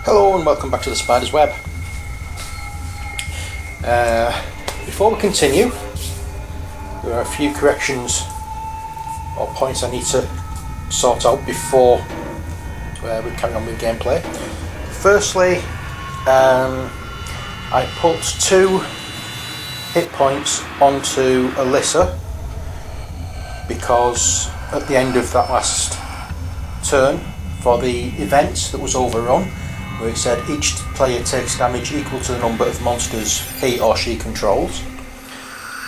Hello and welcome back to the Spider's Web. Before we continue, there are a few corrections or points I need to sort out before we carry on with gameplay. Firstly, I put 2 hit points onto Alyssa because at the end of that last turn for the event that was overrun, where it said each player takes damage equal to the number of monsters he or she controls.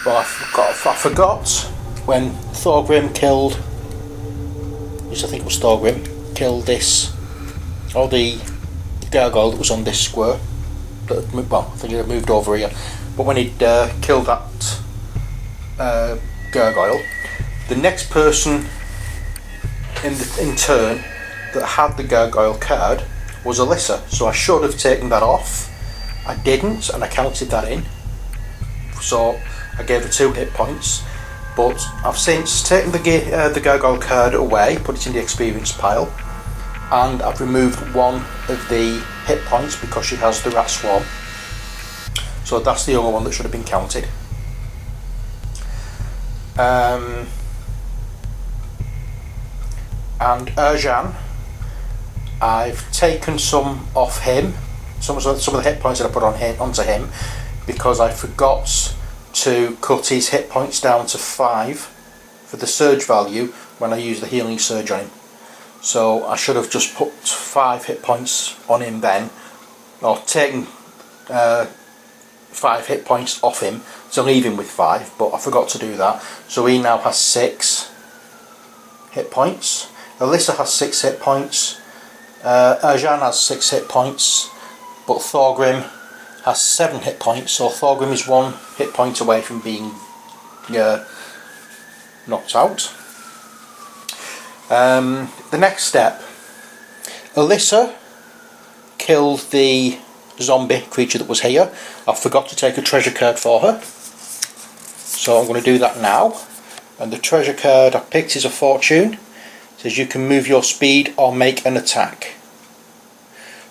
Well, I forgot when Thor Grim killed, I think it was Thor Grim, killed this, or the gargoyle that was on this square. Well, I think it had moved over here. But when he'd killed that gargoyle, the next person in turn that had the gargoyle card was Alyssa, so I should have taken that off. I didn't, and I counted that in, so I gave her 2 hit points. But I've since taken the gargoyle card away, put it in the experience pile, and I've removed 1 of the hit points because she has the rat swarm. So that's the only one that should have been counted. And Anjan, I've taken some off him, some of the hit points that I put onto him, because I forgot to cut his hit points down to 5 for the surge value when I used the healing surge on him. So I should have just put 5 hit points on him then, or taken 5 hit points off him to leave him with 5, but I forgot to do that. So he now has 6 hit points. Alyssa has 6 hit points. Anjan has 6 hit points, but Thor Grim has 7 hit points, so Thor Grim is 1 hit point away from being knocked out. The next step, Alyssa killed the zombie creature that was here. I forgot to take a treasure card for her, so I'm going to do that now. And the treasure card I picked is a fortune. It says you can move your speed or make an attack.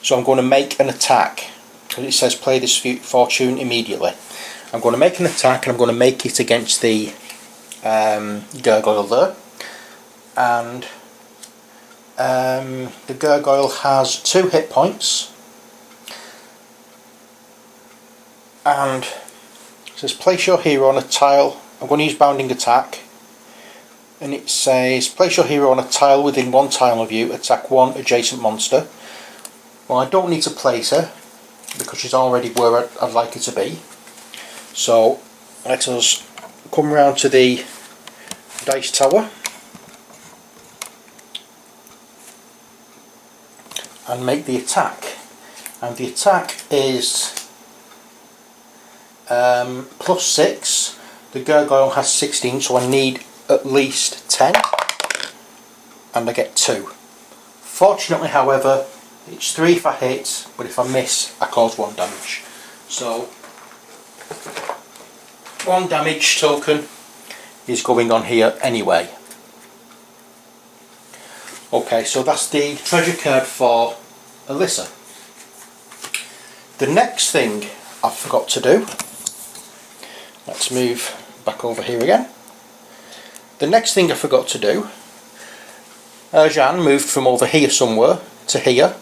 So I'm going to make an attack because it says play this fortune immediately. I'm going to make an attack and I'm going to make it against the gargoyle there. And the gargoyle has 2 hit points. And it says place your hero on a tile. I'm going to use bounding attack. And it says place your hero on a tile within 1 tile of you, attack 1 adjacent monster. Well, I don't need to place her because she's already where I'd like her to be. So let us come round to the dice tower and make the attack. And the attack is +6. The gargoyle has 16, so I need at least 10, and I get 2. Fortunately, however, it's 3 if I hit, but if I miss I cause 1 damage. So 1 damage token is going on here anyway. Okay, so that's the treasure card for Alyssa. The next thing I forgot to do, let's move back over here again. The next thing I forgot to do, Anjan moved from over here somewhere to here,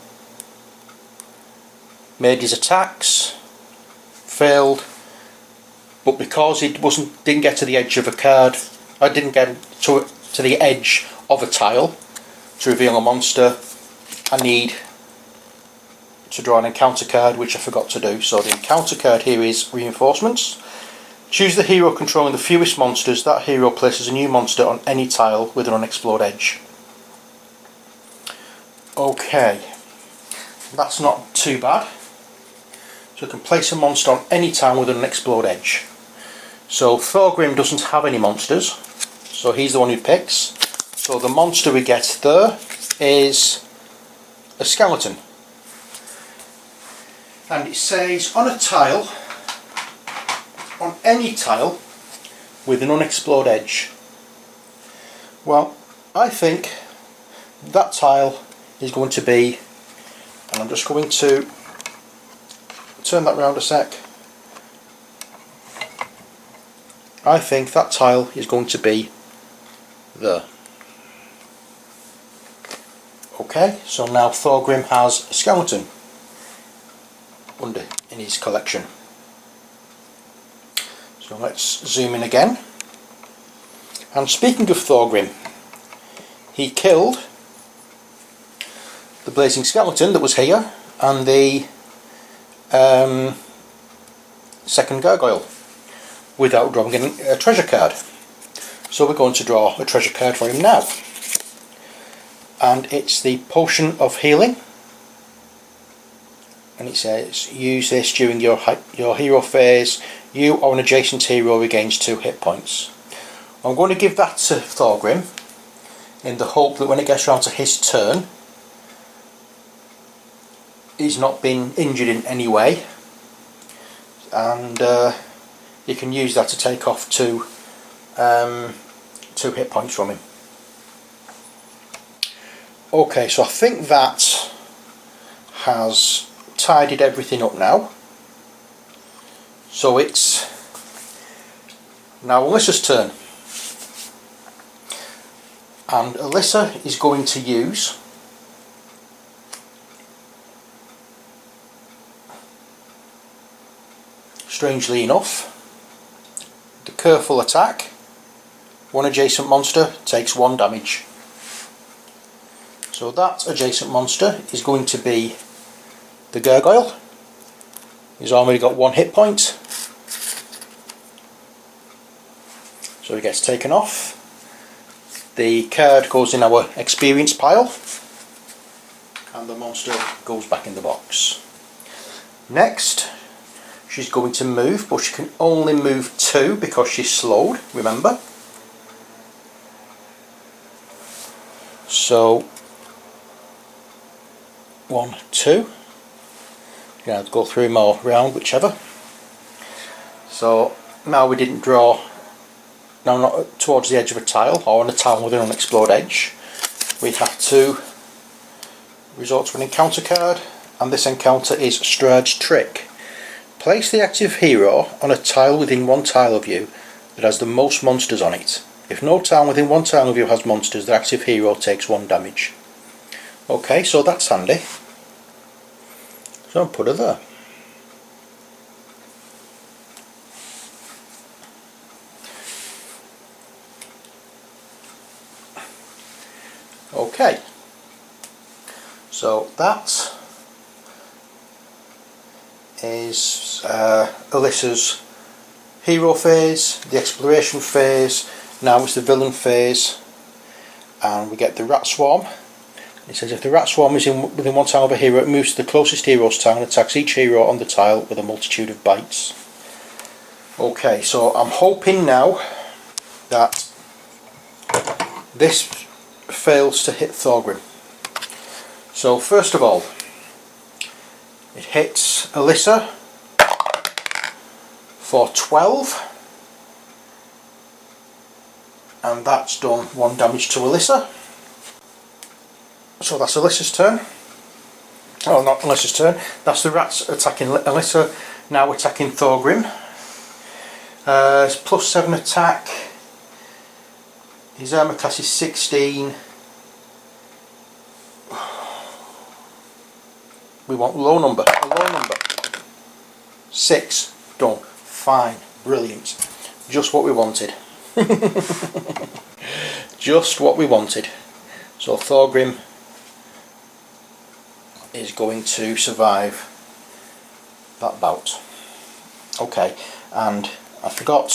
made his attacks, failed, but because he didn't get to the edge of a card, I didn't get to the edge of a tile to reveal a monster, I need to draw an encounter card, which I forgot to do. So the encounter card here is reinforcements. Choose the hero controlling the fewest monsters. That hero places a new monster on any tile with an unexplored edge. Okay, that's not too bad. So I can place a monster on any tile with an unexplored edge. So Thor Grim doesn't have any monsters, so he's the one who picks. So the monster we get there is a skeleton. And it says on a tile, on any tile with an unexplored edge. Well, I think that tile is going to be And I'm just going to turn that round a sec. I think that tile is going to be there. Okay, so now Thor Grim has a skeleton in his collection. So let's zoom in again. And speaking of Thor Grim, he killed the blazing skeleton that was here and the second gargoyle without drawing a treasure card. So we're going to draw a treasure card for him now. And it's the potion of healing. And it says, use this during your hero phase. You or an adjacent hero regains 2 hit points. I'm going to give that to Thor Grim in the hope that when it gets around to his turn, he's not been injured in any way, and you can use that to take off 2 hit points from him. Okay, so I think that has tidied everything up now. So it's now Alyssa's turn, and Alyssa is going to use strangely enough the careful attack. One adjacent monster takes 1 damage. So that adjacent monster is going to be the gargoyle. He's already got 1 hit point, so he gets taken off. The card goes in our experience pile and the monster goes back in the box. Next, she's going to move, but she can only move 2 because she's slowed, remember. So 1, 2. Yeah, I'll go 3 more round, whichever. So now we didn't draw, now not towards the edge of a tile or on a tile with an unexplored edge. We have to resort to an encounter card, and this encounter is Strahd's Trick. Place the active hero on a tile within 1 tile of you that has the most monsters on it. If no tile within 1 tile of you has monsters, the active hero takes 1 damage. Okay, so that's handy. So I'll put her there. Okay, so that is Alyssa's hero phase, the exploration phase. Now it's the villain phase, and we get the rat swarm. It says if the rat swarm is within 1 tile of a hero, it moves to the closest hero's tile and attacks each hero on the tile with a multitude of bites. Okay, so I'm hoping now that this fails to hit Thor Grim. So first of all, it hits Alyssa for 12, and that's done 1 damage to Alyssa. So that's Alyssa's turn. Oh, not Alyssa's turn. That's the rats attacking Alyssa, now attacking Thor Grim. It's +7 attack. His armour class is 16. We want a low number. 6. Done. Fine. Brilliant. Just what we wanted. Just what we wanted. So Thor Grim is going to survive that bout. Okay, and I forgot,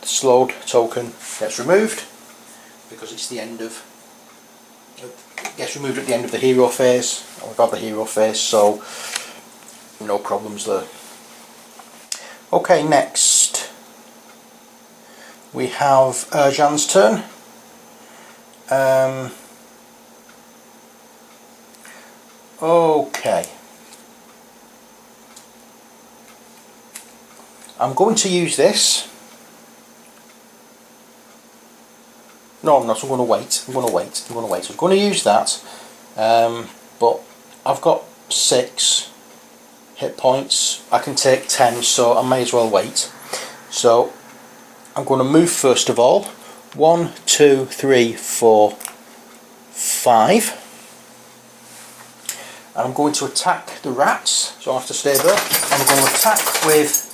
the slowed token gets removed because it's the end of, it gets removed at the end of the hero phase. We've got the hero phase, so no problems there. Okay, next we have Anjan's turn. Okay, I'm going to use this. No, I'm not. I'm going to wait. I'm going to use that. But I've got 6 hit points. I can take 10, so I may as well wait. So I'm going to move first of all. 1, 2, 3, 4, 5. And I'm going to attack the rats, so I have to stay there. I'm going to attack with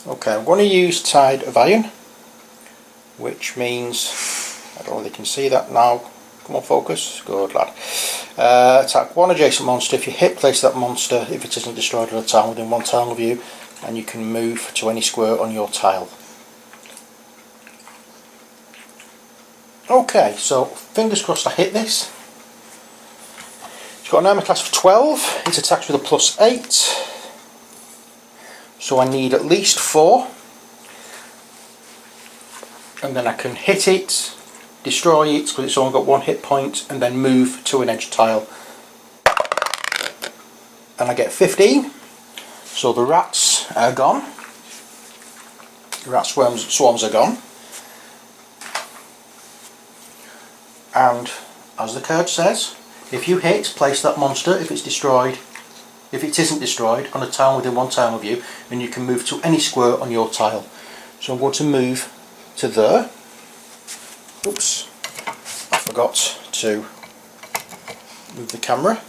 okay, I'm going to use Tide of Iron, which means, I don't know if you can see that now. Come on, focus. Good lad. Attack one adjacent monster. If you hit, place that monster if it isn't destroyed on a tile within 1 tile of you, and you can move to any square on your tile. Okay, so fingers crossed I hit this. It's got an armor class of 12. It attacks with a +8. So I need at least 4. And then I can hit it, destroy it because it's only got 1 hit point, and then move to an edge tile. And I get 15. So the rats are gone. The rat swarms are gone. And as the card says, if you hit, place that monster if it's destroyed. If it isn't destroyed, on a tile within 1 tile of you, and you can move to any square on your tile. So I'm going to move to there. Oops, I forgot to move the camera.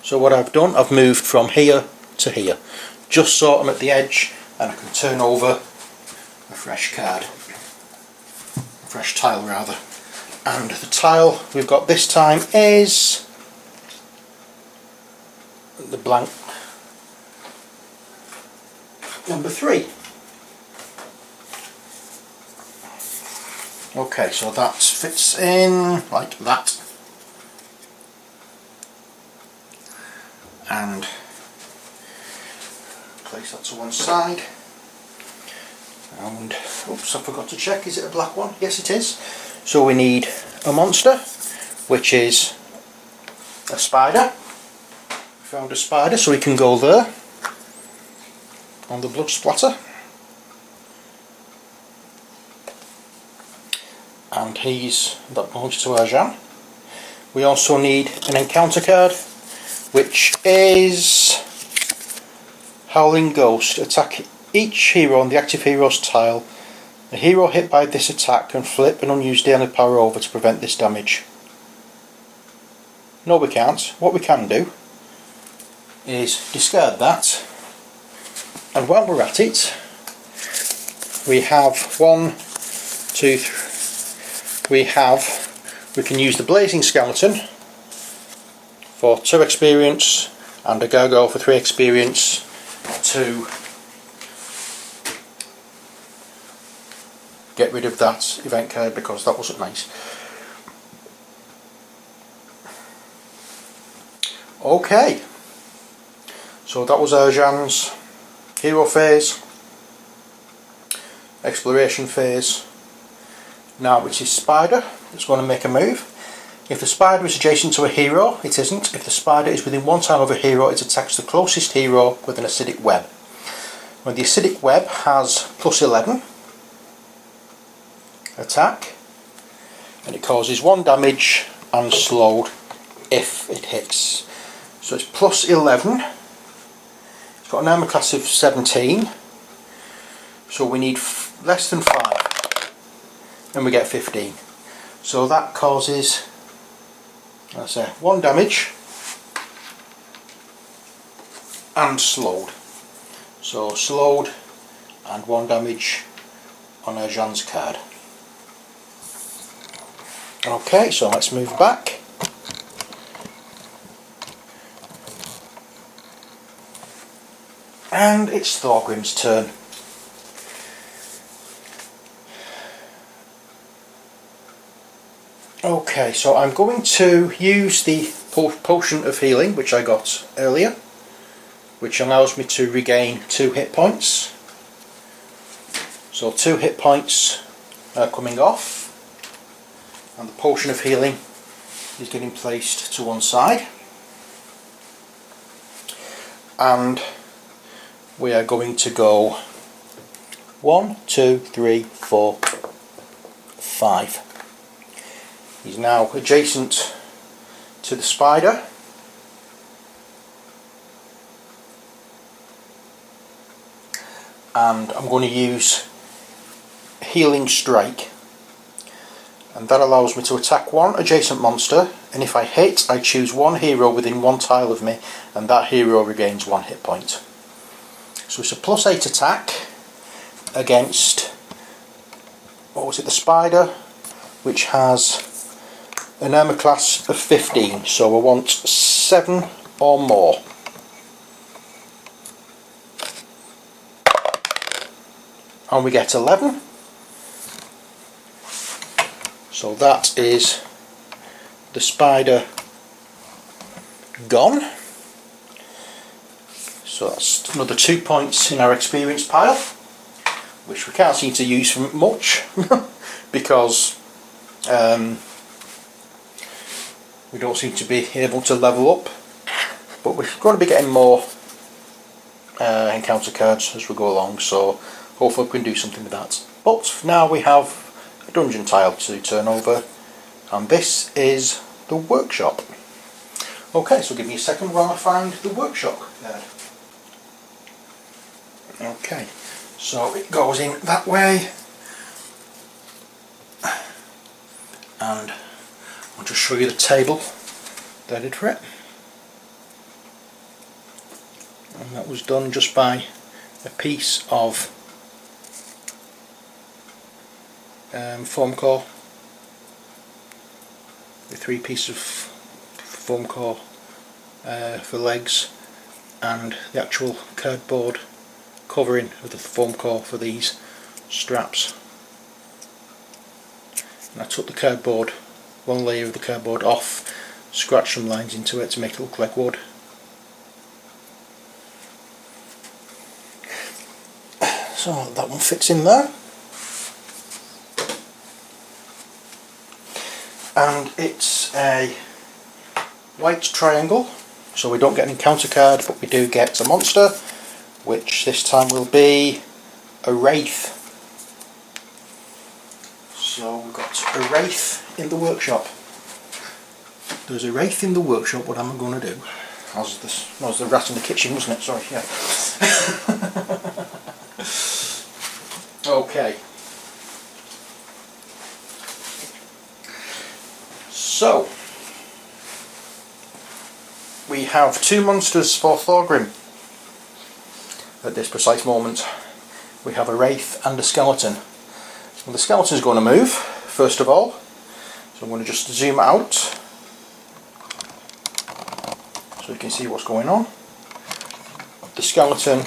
So what I've done, I've moved from here to here, just so I'm at the edge and I can turn over a fresh card, a fresh tile rather. And the tile we've got this time is the blank number 3. Okay, so that fits in like that. And place that to one side. And oops, I forgot to check, is it a black one? Yes it is. So we need a monster, which is a spider. Found a spider, so we can go there on the blood splatter. And that belongs to Anjan. We also need an encounter card, which is Howling Ghost. Attack each hero on the active hero's tile. A hero hit by this attack can flip an unused daily power over to prevent this damage. No, we can't. What we can do is discard that, and while we're at it, we have 1, 2, 3. We can use the Blazing Skeleton for 2 experience and a Gargoyle for 3 experience to get rid of that event card, because that wasn't nice. Okay, so that was Anjan's hero phase, exploration phase. Now it's his spider that's going to make a move. If the spider is adjacent to a hero, it isn't. If the spider is within 1 tile of a hero, it attacks the closest hero with an acidic web. When the acidic web has +11 attack, and it causes 1 damage and slowed if it hits. So it's +11. It's got an armor class of 17. So we need less than 5. And we get 15. So that causes, let's say, 1 damage and slowed. So slowed and 1 damage on Anjan's card. Okay, so let's move back. And it's Thor Grim's turn. Okay, so I'm going to use the potion of healing which I got earlier, which allows me to regain 2 hit points. So 2 hit points are coming off, and the potion of healing is getting placed to one side. And we are going to go 1, 2, 3, 4, 5. He's now adjacent to the spider. And I'm going to use Healing Strike, and that allows me to attack one adjacent monster, and if I hit, I choose one hero within one tile of me, and that hero regains 1 hit point. So it's a +8 attack against, what was it, the spider, which has an armour class of 15, so I want 7 or more. And we get 11. So that is the spider gone. So that's another 2 points in our experience pile, which we can't seem to use for much because we don't seem to be able to level up, but we're going to be getting more encounter cards as we go along, so hopefully we can do something with that. But for now we have a dungeon tile to turn over, and this is the workshop. Okay, so give me a second while I find the workshop card. Okay, so it goes in that way, and I'll just show you the table that I did for it, and that was done just by a piece of foam core, with 3 pieces of foam core for legs, and the actual cardboard covering of the foam core for these straps. And I took the cardboard, one layer of the cardboard off, scratched some lines into it to make it look like wood. So that one fits in there. And it's a white triangle, so we don't get an encounter card, but we do get a monster, which this time will be a wraith. So we've got a wraith in the workshop. There's a wraith in the workshop. What am I going to do? How's this? No, it was the rat in the kitchen, wasn't it? Sorry, yeah. Okay. So we have 2 monsters for Thor Grim at this precise moment. We have a wraith and a skeleton. Well, the skeleton is going to move first of all, so I'm going to just zoom out so you can see what's going on. The skeleton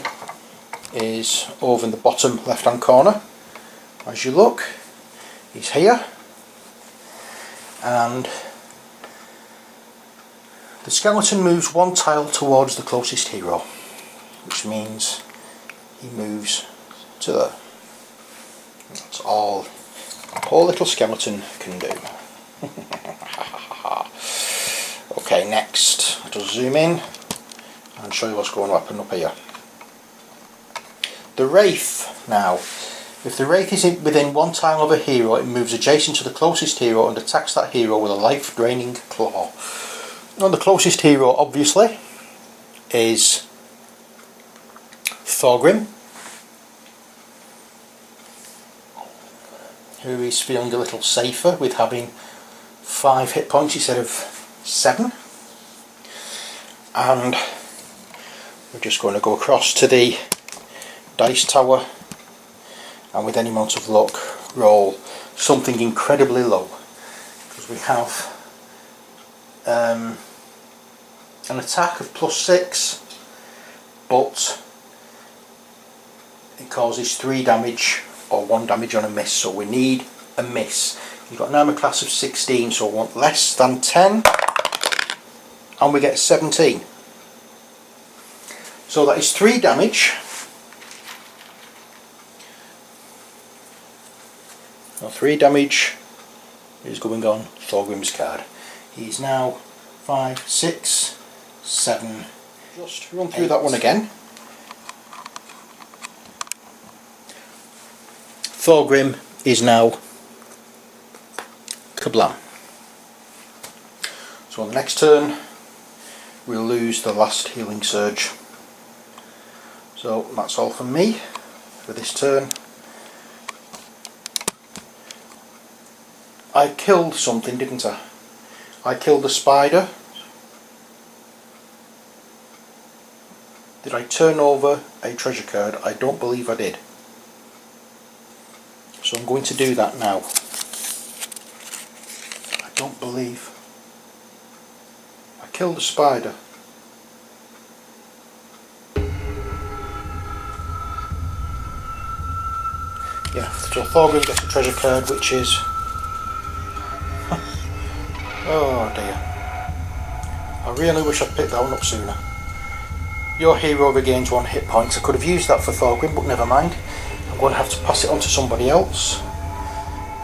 is over in the bottom left hand corner. As you look, he's here, and the skeleton moves 1 tile towards the closest hero, which means he moves to there. That's all poor little skeleton can do. Okay, next I'll just zoom in and show you what's going to happen up here. The wraith now. If the wraith is within 1 tile of a hero, it moves adjacent to the closest hero and attacks that hero with a life draining claw. Now the closest hero obviously is Thor Grim, who is feeling a little safer with having 5 hit points instead of 7. And we're just going to go across to the dice tower, and with any amount of luck roll something incredibly low, because we have an attack of +6, but it causes 3 damage or 1 damage on a miss, so we need a miss. We've got an armour class of 16, so we want less than 10, and we get 17. So that is 3 damage. Now 3 damage is going on Thor Grim's card. He's now 5, 6, 7. Just run through that one again. Thor Grim is now kablam. So on the next turn we'll lose the last healing surge. So that's all from me for this turn. I killed something, didn't I? I killed a spider. Did I turn over a treasure card? I don't believe I did. So I'm going to do that now. I don't believe I killed a spider. Yeah, so Thor Grim gets a treasure card, which is oh dear. I really wish I'd picked that one up sooner. Your hero regains 1 hit point. I could have used that for Thor Grim, but never mind. I'm going to have to pass it on to somebody else.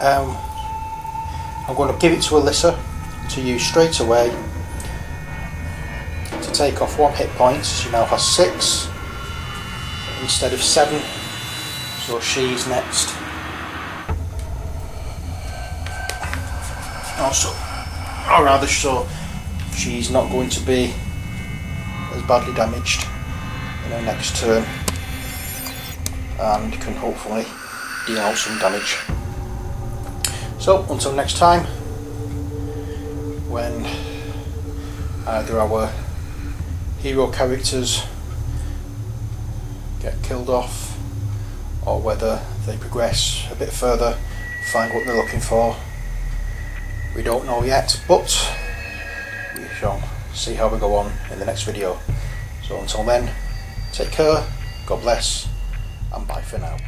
I'm going to give it to Alyssa to use straight away to take off 1 hit point. She now has 6 instead of 7, so she's next. Also, or rather so, she's not going to be as badly damaged in her next turn and can hopefully deal out some damage. So until next time, when either our hero characters get killed off or whether they progress a bit further, find what they're looking for, we don't know yet, but we shall see how we go on in the next video. So until then, take care, God bless, and bye for now.